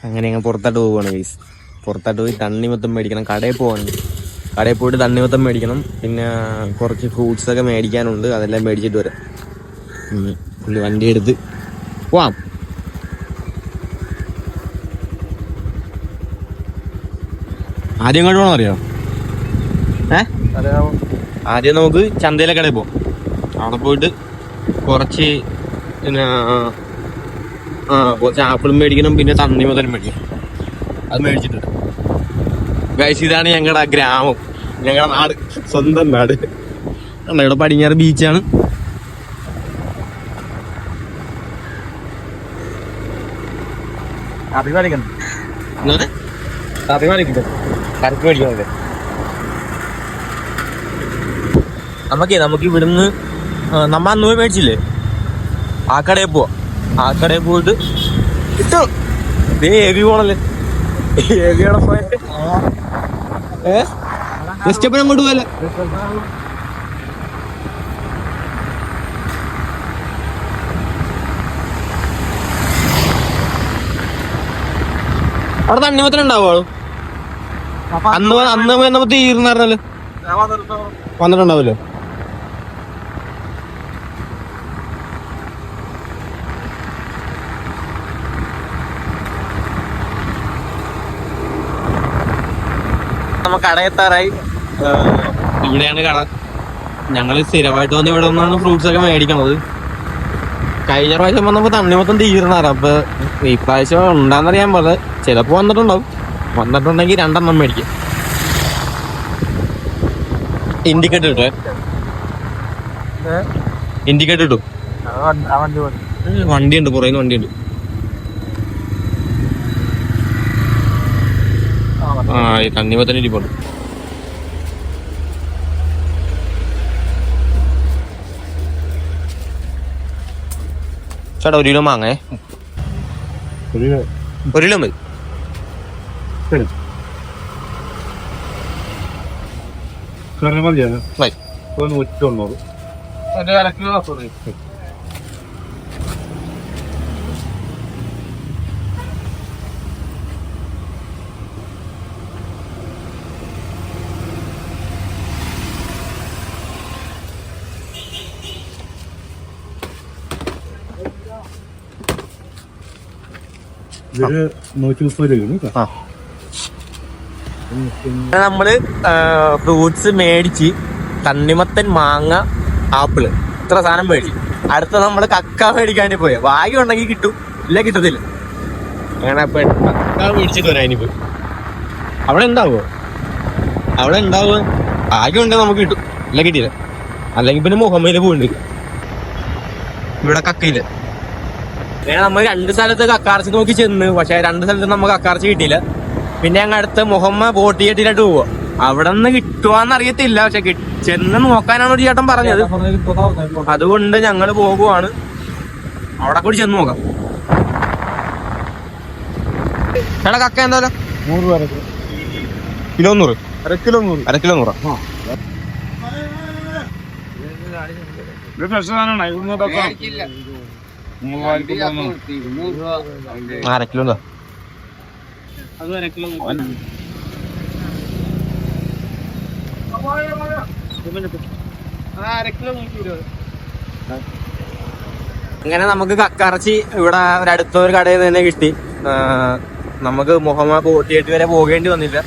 അങ്ങനെ അങ്ങ് പുറത്തോട്ട് പോവുകയാണ് ഗൈസ്. പുറത്തോട്ട് പോയി തണ്ണിമത്തം മേടിക്കണം. കടയിൽ പോവാണ്. കടയിൽ പോയിട്ട് തണ്ണിമത്തം മേടിക്കണം. പിന്നെ കുറച്ച് ഫ്രൂട്ട്സ് ഒക്കെ മേടിക്കാനുണ്ട്. അതെല്ലാം മേടിച്ചിട്ട് വരാം. പുള്ളി വണ്ടി എടുത്ത് പോവാം. ആദ്യം എങ്ങോട്ട് പോകണം അറിയാം? ആദ്യം നമുക്ക് ചന്തയിലെ കടയിൽ പോവാം. അവിടെ പോയിട്ട് കുറച്ച് പിന്നെ കുറച്ച് ആപ്പിളും മേടിക്കണം. പിന്നെ തണ്ണിമത്തനും മേടിക്കണം. അത് മേടിച്ചിട്ടുണ്ട് ഗൈസ്. ഇതാണ് ഞങ്ങളുടെ ഗ്രാമം, ഞങ്ങളുടെ നാട്, സ്വന്തം നാട്. ഇവിടെ പടിഞ്ഞാറ് ബീച്ചാണ്. നമുക്ക് ഇവിടുന്ന് നമ്മ അന്ന് പോയി മേടിച്ചില്ലേ, ആ കടയിൽ പോവാ. ആ കടയിൽ പോയിട്ട് കിട്ടും. ഏവി പോണല്ലേ, ഏവിയോടെ പോയിട്ട് ജസ്റ്റ് എപ്പോഴും അങ്ങോട്ട് പോയല്ലേ. അവിടെ തണ്ണിമത്തനം ഉണ്ടാവുള്ളൂ. അന്ന് വന്നപ്പോ തീർന്നറിഞ്ഞല്ലോ, വന്നിട്ടുണ്ടാവല്ലോ. നമ്മ കടയെത്താറായി. ഇവിടെയാണ് കട. ഞങ്ങള് സ്ഥിരമായിട്ട് വന്ന് ഇവിടെ നിന്നാണ് ഫ്രൂട്ട്സ് ഒക്കെ മേടിക്കണത്. കഴിഞ്ഞ പ്രാവശ്യം വന്നപ്പോ തണ്ണിമത്തം തീർന്നാറ്. അപ്പൊ ഈ പ്രാവശ്യം ഉണ്ടാന്നറിയാൻ പോലെ ചിലപ്പോ വന്നിട്ടുണ്ടാവും. വന്നിട്ടുണ്ടെങ്കിൽ 2 എണ്ണം മേടിക്കും. ഇൻഡിക്കേറ്റർ കിട്ടും, ഇൻഡിക്കേറ്റർ കിട്ടും. വണ്ടിയുണ്ട്, പുറകിന് വണ്ടിയുണ്ട്. ഈ തണ്ണിമത്തന് ഇരിപ്പുണ്ട്. ചേട്ടാ 1 കിലോ മാങ്ങേ, 1 കിലോ മതി. നമ്മള് ഫ്രൂട്ട്സ് മേടിച്ച് തണ്ണിമത്തൻ, മാങ്ങ, ആപ്പിള്, ഇത്ര സാധനം മേടിച്ചു. അടുത്ത നമ്മള് കക്ക മേടിക്കാൻ പോയ. ഭാഗ്യം ഉണ്ടെങ്കിൽ കിട്ടും, ഇല്ല കിട്ടത്തില്ല. അങ്ങനെ കക്ക മേടിച്ചിട്ട് വരാം. ഇനിയിപ്പോ അവിടെ ഉണ്ടാവോ? ഭാഗ്യം ഉണ്ടെങ്കിൽ നമുക്ക് കിട്ടും, ഇല്ല കിട്ടിയില്ല. അല്ലെങ്കിൽ പിന്നെ മുഹമ്മയില് പോയിണ്ട്. ഇവിടെ കക്കയില്ല. നമ്മൾ 2 സ്ഥലത്ത് കക്കാർച്ചി നോക്കി ചെന്ന്, പക്ഷെ 2 സ്ഥലത്ത് നമുക്ക് കക്കാർച്ചി കിട്ടിയില്ല. പിന്നെ ഞങ്ങൾ അടുത്ത് മുഹമ്മ ബോട്ട് ചേട്ടിയിലോട്ട് പോവാ. അവിടെ നിന്ന് കിട്ടുവാന്ന് അറിയത്തില്ല, പക്ഷെ ചെന്ന് നോക്കാനാണ് ഒരു ചേട്ടൻ പറഞ്ഞത്. അതുകൊണ്ട് ഞങ്ങള് പോകുവാണ്. അവിടെ കൂടി ചെന്ന് നോക്കാം. ചേട്ടാ കക്ക എന്തായാലും 100 കിലോ 100, അര കിലോ 100. അര കിലോ എന്താ? അങ്ങനെ നമുക്ക് കക്കറച്ചി ഇവിടെ അടുത്തൊരു കടയിൽ നിന്ന് തന്നെ കിട്ടി. നമുക്ക് മുഹമ്മ ബോട്ടിയേട്ട് വരെ പോകേണ്ടി വന്നില്ല.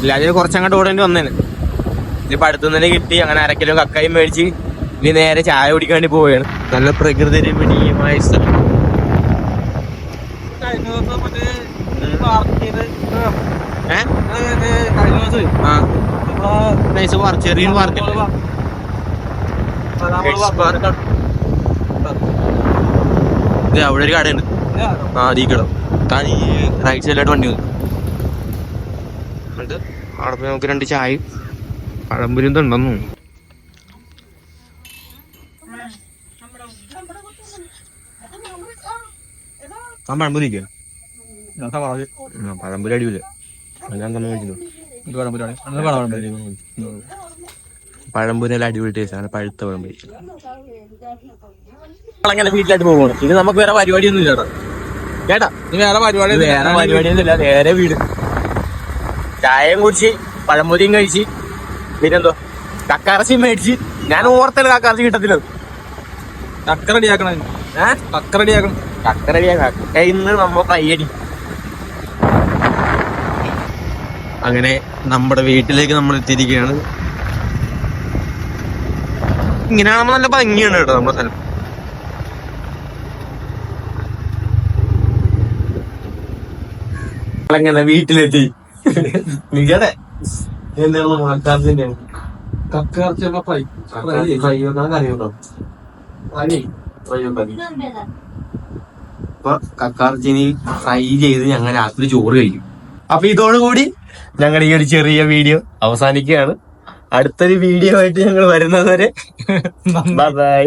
ഇല്ലാതെ കുറച്ചങ്ങോട്ട് ഓടേണ്ടി വന്നേന്. ഇതിപ്പോ അടുത്തുനിന്ന് തന്നെ കിട്ടി. അങ്ങനെ 1 കിലോ കക്കയും മേടിച്ച് ഇനി നേരെ ചായ കുടിക്കാൻ വേണ്ടി പോവുകയാണ്. നല്ല പ്രകൃതി രമണീയമായ സ്ഥലം. ചെറിയൊരു പാർക്കില്ല, അവിടെ ഒരു കടയുണ്ട്. ഈ കട താൻ ഈ റൈറ്റ് സൈഡിലായിട്ട് വണ്ടി വന്നു. എന്നിട്ട് അവിടെ പോയി നമുക്ക് 2 ചായയും പഴംപൊരി ഉണ്ടെന്ന് തോന്നുന്നു. പഴംപൊരി പഴംപൊരി അടിപൊളി. ഞാൻ തന്നെ കഴിക്കുന്നു. പഴംപൊരി എല്ലാം അടിപൊളി ടേസ്റ്റ് ആണ്. പഴുത്ത പഴംപൊരി. അങ്ങനെ വീട്ടിലായിട്ട് പോകുന്നു. ഇത് നമുക്ക് വേറെ പരിപാടിയൊന്നും ഇല്ല. കേട്ടാ വേറെ പരിപാടി വേറെ പരിപാടിയൊന്നുമില്ല, നേരെ വീട്. ചായയും കുടിച്ച് പഴംപൊരിയും കഴിച്ച് പിന്നെന്തോ കക്കാറച്ചി മേടിച്ച്. ഞാൻ ഓർത്തല്ല കക്കാറച്ചി കിട്ടത്തില്ല. കക്ക റെഡിയാക്കണം. കക്ക റെഡിയാക്കണം. കക്ക റെഡിയാക്കാം. ഇന്ന് നമ്മ ഫ്രൈയടി. അങ്ങനെ നമ്മുടെ വീട്ടിലേക്ക് നമ്മൾ എത്തിയിരിക്കുകയാണ്. ഇങ്ങനെയാകുമ്പോ നല്ല ഭംഗിയാണ് കേട്ടോ നമ്മുടെ സ്ഥലം. അങ്ങനെ വീട്ടിലെത്തി. നിങ്ങളുടെ എന്താണ് മക്കാർച്ചിന്റെ കക്കറച്ചി ഫ്രൈ ഫ്രൈ വെക്കാൻ അറിയുണ്ടോ? അപ്പൊ കക്കാർച്ചിനി ഫ്രൈ ചെയ്ത് ഞങ്ങൾ രാത്രി ചോറ് കഴിക്കും. അപ്പൊ ഇതോടുകൂടി ഞങ്ങളുടെ ഈ ഒരു ചെറിയ വീഡിയോ അവസാനിക്കുകയാണ്. അടുത്തൊരു വീഡിയോ ആയിട്ട് ഞങ്ങൾ വരുന്നത് വരെ ബൈ.